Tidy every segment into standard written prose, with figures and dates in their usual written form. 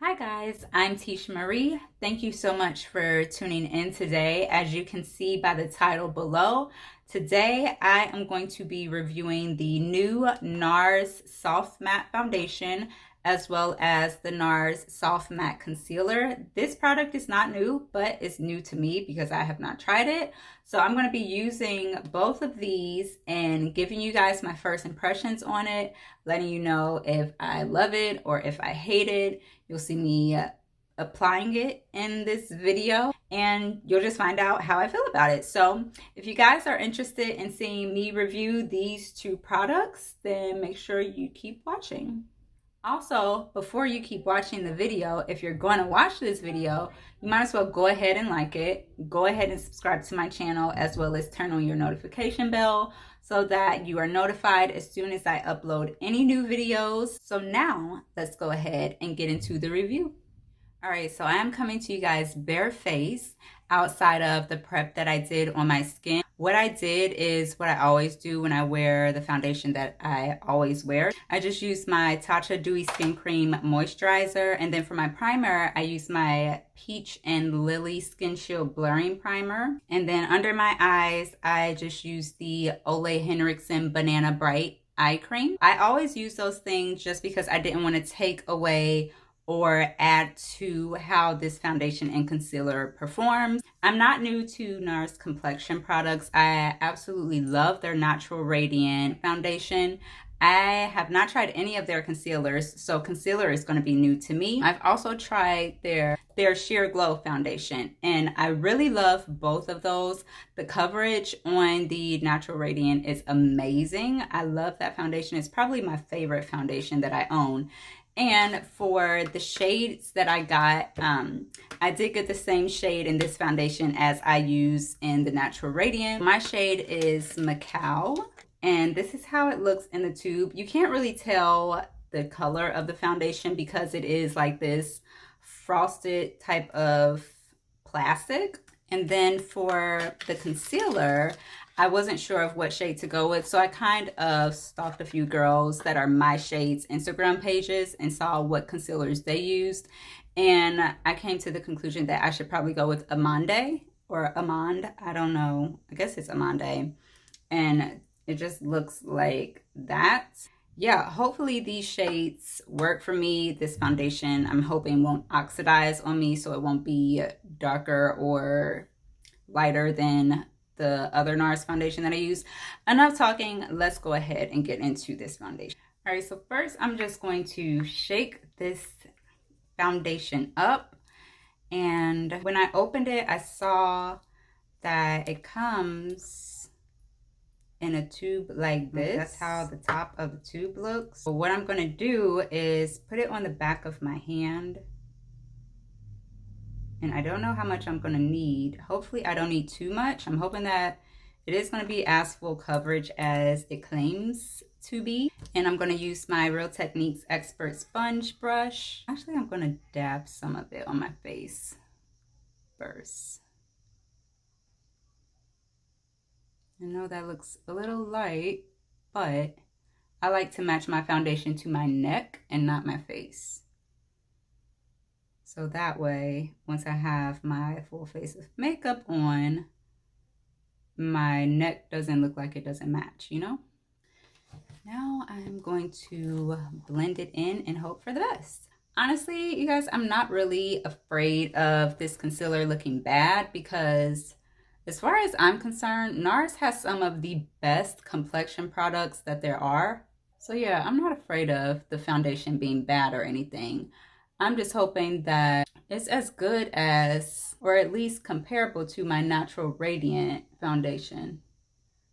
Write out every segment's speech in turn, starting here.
Hi guys, I'm Tisha Marie. Thank you so much for tuning in today. As you can see by the title below, today I am going to be reviewing the new Nars Soft Matte Foundation as well as the Nars Soft Matte Concealer. This product is not new, but it's new to me because I have not tried it. So I'm going to be using both of these and giving you guys my first impressions on it, letting you know if I love it or if I hate it. You'll see me applying it in this video and you'll just find out how I feel about it. So if you guys are interested in seeing me review these two products, then make sure you keep watching. Also, before you keep watching the video, if you're going to watch this video, you might as well go ahead and like it. Go ahead and subscribe to my channel as well as turn on your notification bell so that you are notified as soon as I upload any new videos. So now let's go ahead and get into the review. All right, so I am coming to you guys bare face outside of the prep that I did on my skin. What I did is what I always do when I wear the foundation that I always wear. I just use my Tatcha Dewy Skin Cream Moisturizer, and then for my primer, I use my Peach and Lily Skin Shield Blurring Primer. And then under my eyes, I just use the Ole Henriksen Banana Bright Eye Cream. I always use those things just because I didn't want to take away or add to how this foundation and concealer performs. I'm not new to NARS complexion products. I absolutely love their Natural Radiant foundation. I have not tried any of their concealers, so concealer is going to be new to me. I've also tried their Sheer Glow foundation, and I really love both of those. The coverage on the Natural Radiant is amazing. I love that foundation. It's probably my favorite foundation that I own. And for the shades that I got, I did get the same shade in this foundation as I use in the Natural Radiant. My shade is Macao, and this is how it looks in the tube. You can't really tell the color of the foundation because it is like this frosted type of plastic. And then for the concealer, I wasn't sure of what shade to go with, so I kind of stalked a few girls that are my shades Instagram pages and saw what concealers they used, and I came to the conclusion that I should probably go with Amande or Amande. I don't know. I guess it's Amande, and it just looks like that. Yeah, hopefully these shades work for me. This foundation, I'm hoping, won't oxidize on me, so it won't be darker or lighter than the other NARS foundation that I use. Enough talking, let's go ahead and get into this foundation. All right, so first I'm just going to shake this foundation up. And when I opened it, I saw that it comes in a tube like this. That's how the top of the tube looks. So what I'm gonna do is put it on the back of my hand. And I don't know how much I'm gonna need. Hopefully I don't need too much. I'm hoping that it is gonna be as full coverage as it claims to be. And I'm gonna use my Real Techniques Expert Sponge Brush. Actually, I'm gonna dab some of it on my face first. I know that looks a little light, but I like to match my foundation to my neck and not my face. So that way, once I have my full face of makeup on, my neck doesn't look like it doesn't match, you know? Now I'm going to blend it in and hope for the best. Honestly, you guys, I'm not really afraid of this concealer looking bad because as far as I'm concerned, NARS has some of the best complexion products that there are. So yeah, I'm not afraid of the foundation being bad or anything. I'm just hoping that it's as good as, or at least comparable to, my Natural Radiant foundation.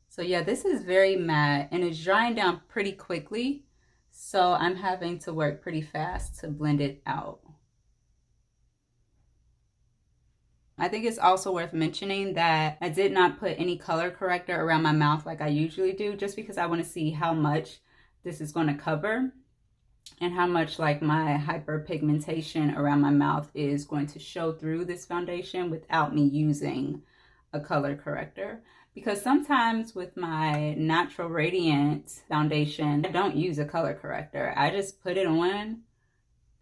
So yeah, this is very matte and it's drying down pretty quickly. So I'm having to work pretty fast to blend it out. I think it's also worth mentioning that I did not put any color corrector around my mouth like I usually do, just because I want to see how much this is going to cover and how much like my hyperpigmentation around my mouth is going to show through this foundation without me using a color corrector. Because sometimes with my Natural Radiant foundation, I don't use a color corrector. I just put it on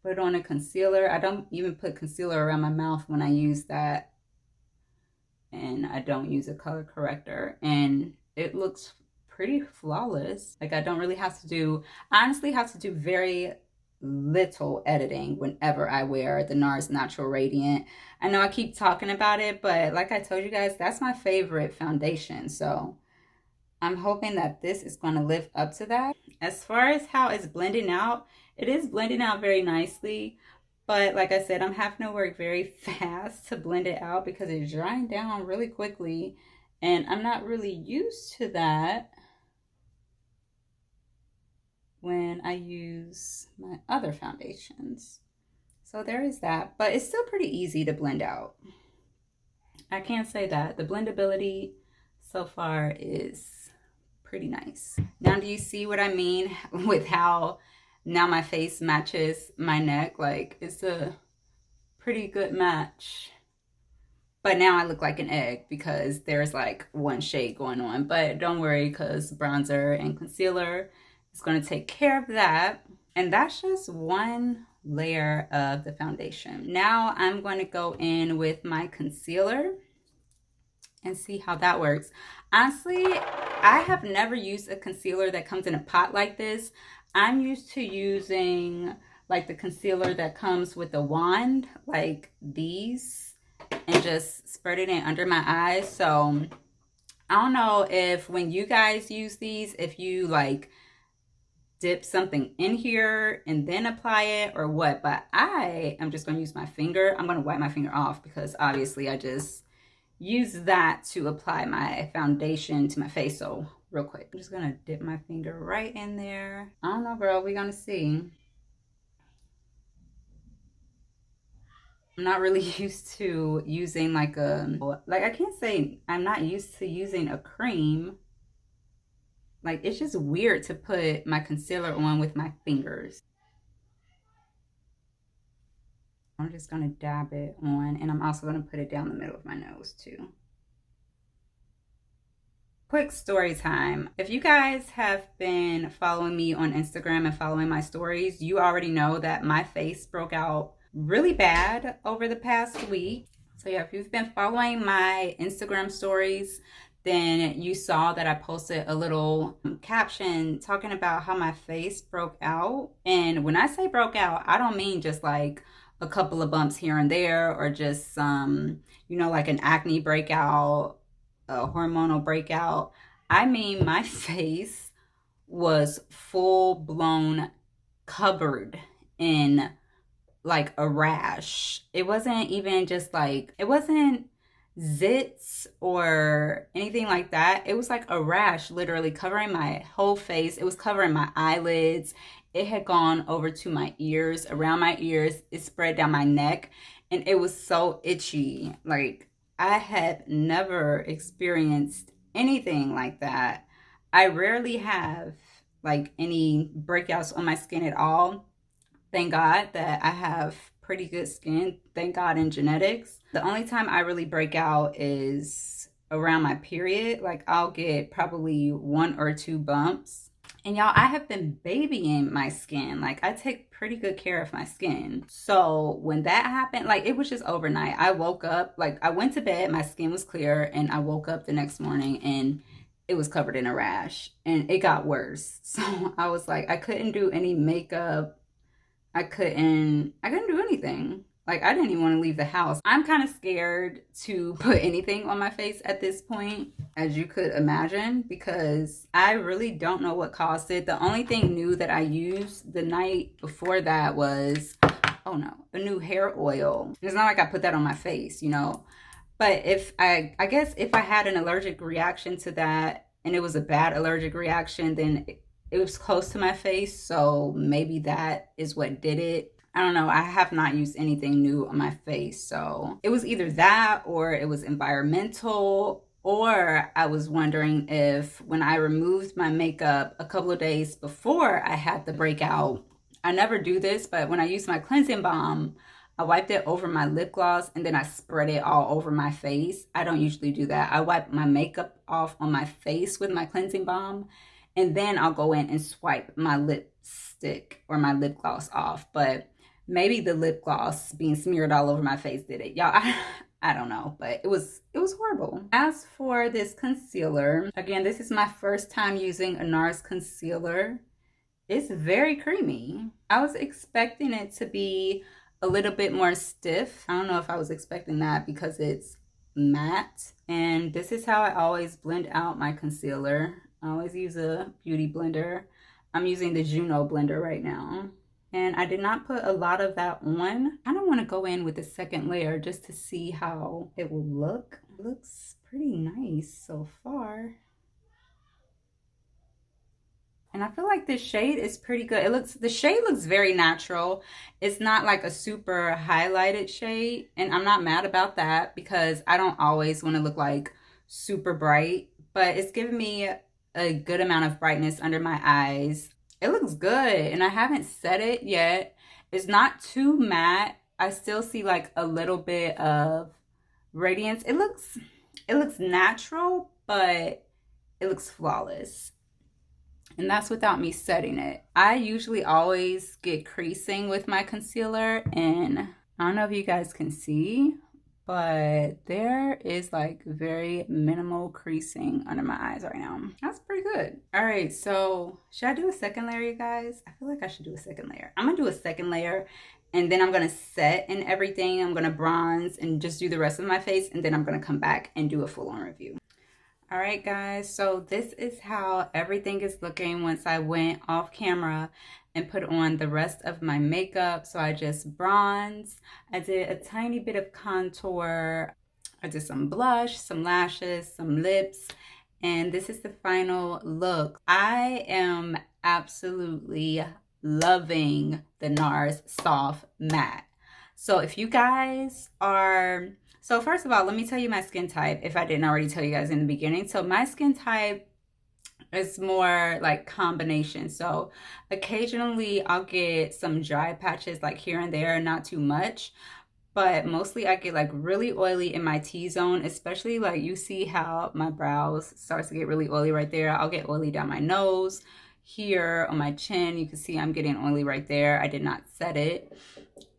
put on a concealer. I don't even put concealer around my mouth when I use that. And I don't use a color corrector. And it looks pretty flawless. Like I don't really have to do, I honestly have to do very little editing whenever I wear the NARS Natural Radiant. I know I keep talking about it, but like I told you guys, that's my favorite foundation. So I'm hoping that this is going to live up to that. As far as how it's blending out, it is blending out very nicely. But like I said, I'm having to work very fast to blend it out because it's drying down really quickly. And I'm not really used to that when I use my other foundations. So there is that. But it's still pretty easy to blend out. I can't say that. The blendability so far is pretty nice. Now, do you see what I mean with how now my face matches my neck? Like, it's a pretty good match. But now I look like an egg because there's like one shade going on. But don't worry, because bronzer and concealer is going to take care of that. And that's just one layer of the foundation. Now I'm going to go in with my concealer and see how that works. Honestly, I have never used a concealer that comes in a pot like this. I'm used to using like the concealer that comes with a wand, like these, and just spreading it under my eyes. So I don't know if when you guys use these, if you like dip something in here and then apply it or what, but I am just going to use my finger. I'm going to wipe my finger off because obviously I just use that to apply my foundation to my face. So real quick, I'm just gonna dip my finger right in there. I don't know, girl, we're gonna see. I'm not really used to using like I can't say I'm not used to using a cream. Like, it's just weird to put my concealer on with my fingers. I'm just gonna dab it on, and I'm also gonna put it down the middle of my nose too. Quick story time. If you guys have been following me on Instagram and following my stories, you already know that my face broke out really bad over the past week. So yeah, if you've been following my Instagram stories, then you saw that I posted a little caption talking about how my face broke out. And when I say broke out, I don't mean just like a couple of bumps here and there, or just some, you know, like an acne breakout, a hormonal breakout. I mean, my face was full blown covered in like a rash. It wasn't even just like, it wasn't zits or anything like that. It was like a rash literally covering my whole face. It was covering my eyelids. It had gone over to my ears, around my ears. It spread down my neck, and it was so itchy. Like, I had never experienced anything like that. I rarely have like any breakouts on my skin at all. Thank God that I have pretty good skin. Thank God in genetics. The only time I really break out is around my period. Like, I'll get probably 1 or 2 bumps. And y'all, I have been babying my skin. Like, I take pretty good care of my skin. So when that happened, like, it was just overnight. I woke up, like, I went to bed, my skin was clear, and I woke up the next morning and it was covered in a rash, and it got worse. So I was like, I couldn't do any makeup. I couldn't do anything. Like, I didn't even want to leave the house. I'm kind of scared to put anything on my face at this point, as you could imagine, because I really don't know what caused it. The only thing new that I used the night before that was, oh no, a new hair oil. It's not like I put that on my face, you know. But if I guess if I had an allergic reaction to that, and it was a bad allergic reaction, then it was close to my face. So maybe that is what did it. I don't know. I have not used anything new on my face. So it was either that, or it was environmental, or I was wondering if when I removed my makeup a couple of days before I had the breakout, I never do this, but when I use my cleansing balm, I wiped it over my lip gloss and then I spread it all over my face. I don't usually do that. I wipe my makeup off on my face with my cleansing balm, and then I'll go in and swipe my lipstick or my lip gloss off. But Maybe the lip gloss being smeared all over my face did it. Y'all, I don't know, but it was horrible. As for this concealer, again, this is my first time using a Nars concealer. It's very creamy. I was expecting it to be a little bit more stiff. I don't know if I was expecting that because it's matte. And this is how I always blend out my concealer. I always use a beauty blender. I'm using the Juno blender right now. And I did not put a lot of that on. I don't want to go in with the second layer just to see how it will look. It looks pretty nice so far. And I feel like this shade is pretty good. The shade looks very natural. It's not like a super highlighted shade. And I'm not mad about that because I don't always want to look like super bright. But it's giving me a good amount of brightness under my eyes. It looks good, and I haven't set it yet. It's not too matte. I still see like a little bit of radiance. It looks natural, but it looks flawless. And that's without me setting it. I usually always get creasing with my concealer, and I don't know if you guys can see, but there is like very minimal creasing under my eyes right now. That's pretty good. All right, so should I do a second layer, you guys? I feel like I should do a second layer. I'm gonna do a second layer, and then I'm gonna set and everything. I'm gonna bronze and just do the rest of my face, and then I'm gonna come back and do a full-on review. All right, guys, so this is how everything is looking once I went off camera and put on the rest of my makeup. So I just bronzed, I did a tiny bit of contour, I did some blush, some lashes, some lips, and this is the final look. I am absolutely loving the Nars Soft Matte. So if you guys are... So first of all, let me tell you my skin type, if I didn't already tell you guys in the beginning. So my skin type is more like combination. So occasionally I'll get some dry patches like here and there, not too much. But mostly I get like really oily in my T-zone, especially like you see how my brows starts to get really oily right there. I'll get oily down my nose, here on my chin. You can see I'm getting oily right there. I did not set it.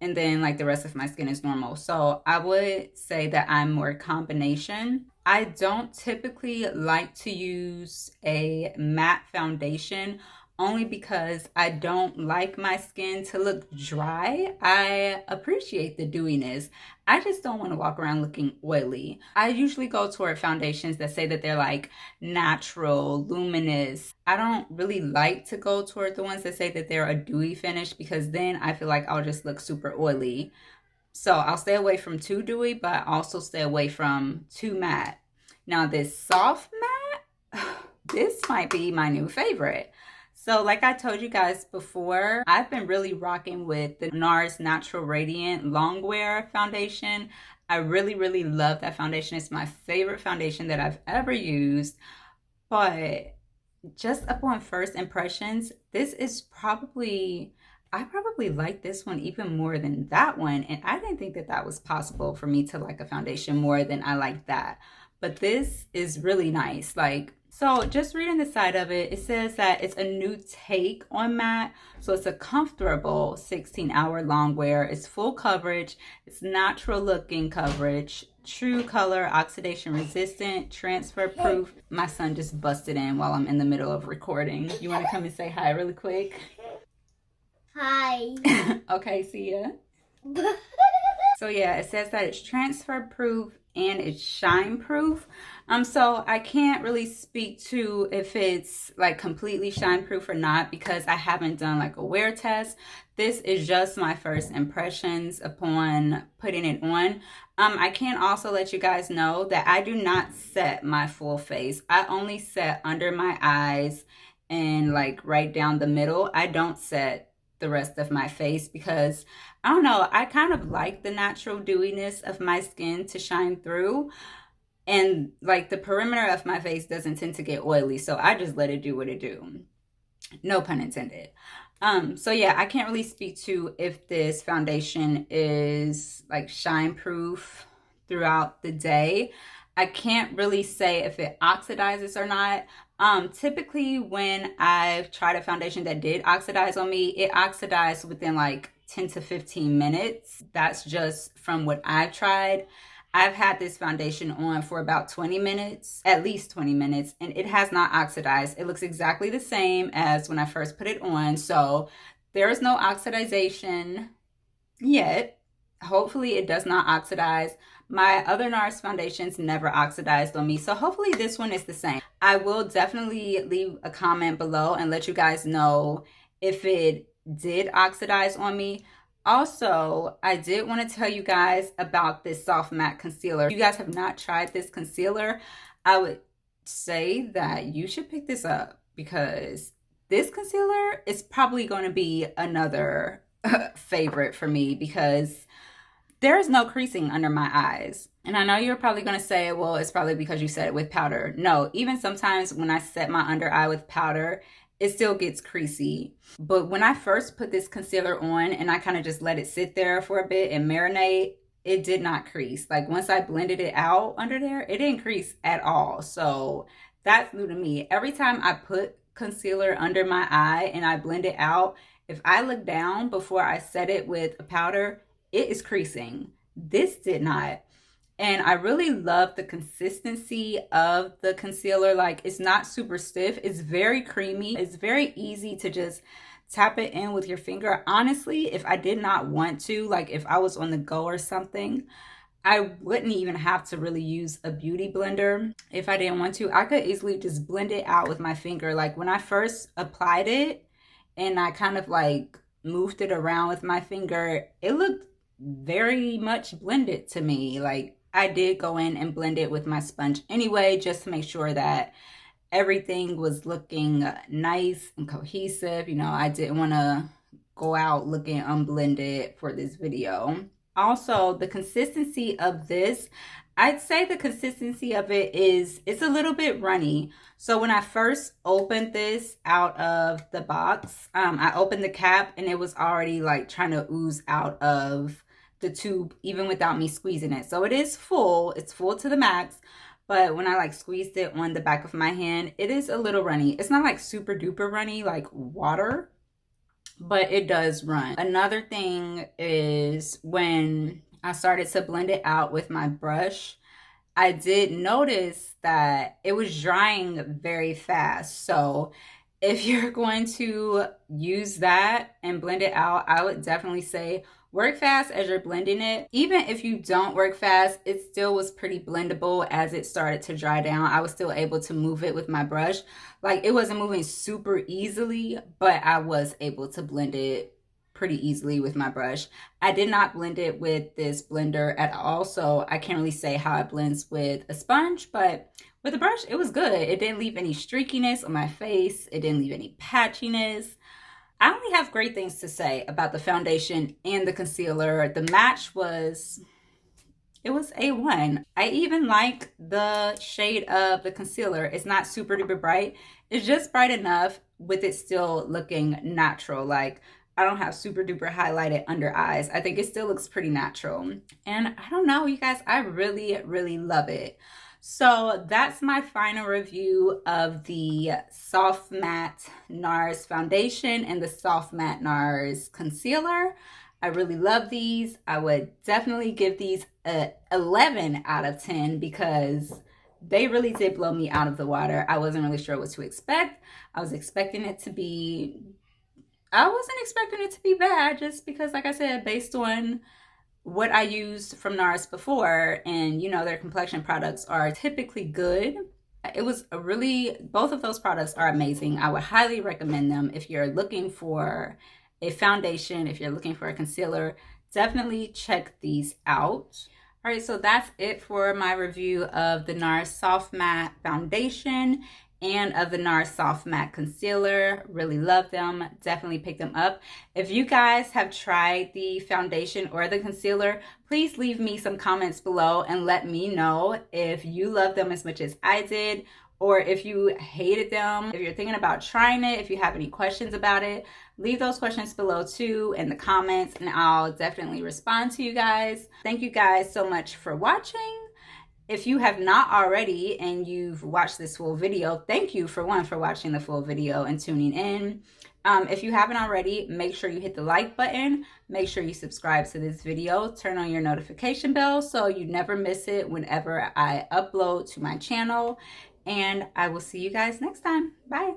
And then like the rest of my skin is normal. So I would say that I'm more combination. I don't typically like to use a matte foundation only because I don't like my skin to look dry. I appreciate the dewiness. I just don't want to walk around looking oily. I usually go toward foundations that say that they're like natural, luminous. I don't really like to go toward the ones that say that they're a dewy finish because then I feel like I'll just look super oily. So I'll stay away from too dewy, but also stay away from too matte. Now this soft matte, this might be my new favorite. So like I told you guys before, I've been really rocking with the NARS Natural Radiant Longwear foundation. I really, really love that foundation. It's my favorite foundation that I've ever used. But just upon first impressions, this is probably... I probably like this one even more than that one. And I didn't think that that was possible for me to like a foundation more than I like that. But this is really nice. Like, so just reading the side of it, it says that it's a new take on matte. So it's a comfortable 16-hour long wear. It's full coverage. It's natural looking coverage. True color, oxidation resistant, transfer proof. My son just busted in while I'm in the middle of recording. You want to come and say hi really quick? Hi. Okay, see ya. So yeah, it says that it's transfer proof and it's shine proof. So I can't really speak to if it's like completely shine proof or not because I haven't done like a wear test. This is just my first impressions upon putting it on. I can also let you guys know that I do not set my full face. I only set under my eyes and like right down the middle. I don't set the rest of my face because I don't know, I kind of like the natural dewiness of my skin to shine through, and like the perimeter of my face doesn't tend to get oily, so I just let it do what it do. No pun intended. So yeah, I can't really speak to if this foundation is like shine proof throughout the day. I can't really say if it oxidizes or not. Typically when I've tried a foundation that did oxidize on me, it oxidized within like 10 to 15 minutes. That's just from what I've tried. I've had this foundation on for about 20 minutes, at least 20 minutes, and it has not oxidized. It looks exactly the same as when I first put it on. So there is no oxidization yet. Hopefully it does not oxidize. My other Nars foundations never oxidized on me, so hopefully this one is the same. I will definitely leave a comment below and let you guys know if it did oxidize on me. Also, I did want to tell you guys about this soft matte concealer. If you guys have not tried this concealer, I would say that you should pick this up, because this concealer is probably going to be another favorite for me, because there's no creasing under my eyes. And I know you're probably going to say, well, it's probably because you set it with powder. No, even sometimes when I set my under eye with powder, it still gets creasy. But when I first put this concealer on and I kind of just let it sit there for a bit and marinate, it did not crease. Like once I blended it out under there, it didn't crease at all. So that's new to me. Every time I put concealer under my eye and I blend it out, if I look down before I set it with a powder, it is creasing. This did not. And I really love the consistency of the concealer. Like, it's not super stiff. It's very creamy. It's very easy to just tap it in with your finger. Honestly, if I did not want to, like if I was on the go or something, I wouldn't even have to really use a beauty blender. If I didn't want to, I could easily just blend it out with my finger. Like when I first applied it and I kind of like moved it around with my finger, it looked very much blended to me. Like I did go in and blend it with my sponge anyway, just to make sure that everything was looking nice and cohesive. You know, I didn't want to go out looking unblended for this video. Also, the consistency of this, I'd say the consistency of it is, it's a little bit runny. So when I first opened this out of the box, I opened the cap and it was already like trying to ooze out of the tube even without me squeezing it. So it is full, it's full to the max, but when I like squeezed it on the back of my hand, it is a little runny. It's not like super duper runny like water, but it does run. Another thing is when I started to blend it out with my brush, I did notice that it was drying very fast. So if you're going to use that and blend it out, I would definitely say work fast as you're blending it. Even if you don't work fast, it still was pretty blendable as it started to dry down. I was still able to move it with my brush. Like it wasn't moving super easily, but I was able to blend it pretty easily with my brush. I did not blend it with this blender at all, so I can't really say how it blends with a sponge, but with a brush, it was good. It didn't leave any streakiness on my face. It didn't leave any patchiness. I only have great things to say about the foundation and the concealer. The match was, it was A1. I even like the shade of the concealer. It's not super duper bright. It's just bright enough with it still looking natural. Like I don't have super duper highlighted under eyes. I think it still looks pretty natural. And I don't know, you guys, I really, really love it. So that's my final review of the Soft Matte Nars Foundation and the Soft Matte Nars Concealer. I really love these. I would definitely give these a 11 out of 10 because they really did blow me out of the water. I wasn't really sure what to expect. I wasn't expecting it to be bad, just because, like I said, based on what I used from Nars before, and you know, their complexion products are typically good. It was a really, both of those products are amazing. I would highly recommend them if you're looking for a foundation, if you're looking for a concealer, definitely check these out. All right, so that's it for my review of the Nars Soft Matte Foundation and of the Nars Soft Matte Concealer. Really love them. Definitely pick them up. If you guys have tried the foundation or the concealer, please leave me some comments below and let me know if you love them as much as I did, or if you hated them. If you're thinking about trying it, if you have any questions about it, leave those questions below too in the comments, and I'll definitely respond to you guys. Thank you guys so much for watching, If you have not already and you've watched this full video, thank you for watching the full video and tuning in. If you haven't already, make sure you hit the like button. Make sure you subscribe to this video. Turn on your notification bell so you never miss it whenever I upload to my channel. And I will see you guys next time. Bye.